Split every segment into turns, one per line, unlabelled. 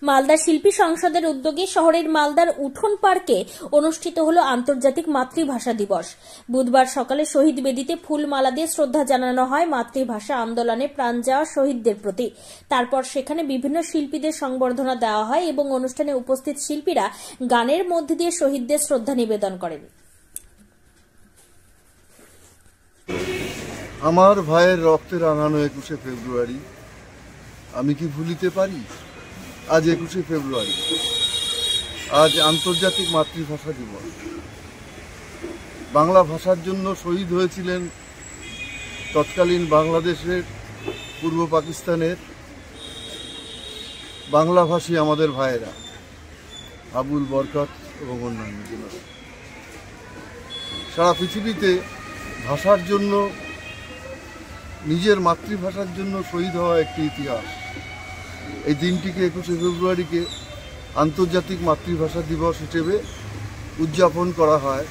মালদা শিল্পী সংসদের উদ্যোগে শহরের মালদার উঠোন পার্কে অনুষ্ঠিত হলো আন্তর্জাতিক মাতৃভাষা দিবস। বুধবার সকালে শহীদ বেদিতে ফুলমালা দিয়ে শ্রদ্ধা জানানো হয় মাতৃভাষা আন্দোলনে প্রাণ যাওয়া শহীদদের প্রতি। তারপর সেখানে বিভিন্ন শিল্পীদের সংবর্ধনা দেওয়া হয় এবং অনুষ্ঠানে উপস্থিত শিল্পীরা গানের মধ্যে দিয়ে শহীদদের শ্রদ্ধা নিবেদন করেন।
আমার ভাইয়ের রক্তে রাঙানো 21শে ফেব্রুয়ারি আমি কি ভুলিতে পারি? আজ 21শে ফেব্রুয়ারি, আজ আন্তর্জাতিক মাতৃভাষা দিবস। বাংলা ভাষার জন্য শহীদ হয়েছিলেন তৎকালীন বাংলাদেশের, পূর্ব পাকিস্তানের বাংলাভাষী আমাদের ভাইয়েরা, আবুল বরকত এবং অন্যান্য। সারা পৃথিবীতে ভাষার জন্য, নিজের মাতৃভাষার জন্য শহীদ হওয়া একটি ইতিহাস। এই দিনটিকে 21শে ফেব্রুয়ারিকে আন্তর্জাতিক মাতৃভাষা দিবস হিসেবে উদযাপন করা হয়।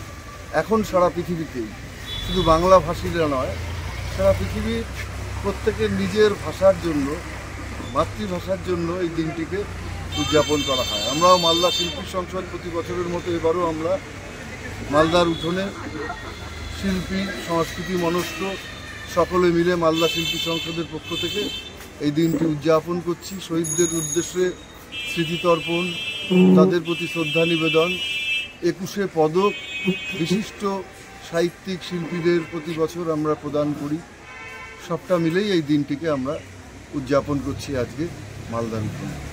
এখন সারা পৃথিবীতেই, শুধু বাংলাভাষীরা নয়, সারা পৃথিবীর প্রত্যেকের নিজের ভাষার জন্য, মাতৃভাষার জন্য এই দিনটিকে উদযাপন করা হয়। আমরাও মালদা শিল্পী সংসদ প্রতি বছরের মতো এবারও আমরা মালদার উঠোনে শিল্পী, সংস্কৃতি মনস্ক সকলে মিলে মালদা শিল্পী সংসদের পক্ষ থেকে এই দিনটি উদযাপন করছি। শহীদদের উদ্দেশ্যে স্মৃতিতর্পণ, তাদের প্রতি শ্রদ্ধা নিবেদন, 21শে পদক বিশিষ্ট সাহিত্যিক শিল্পীদের প্রতি বছর আমরা প্রদান করি। সবটা মিলেই এই দিনটিকে আমরা উদযাপন করছি আজকে মালদার উঠোনে।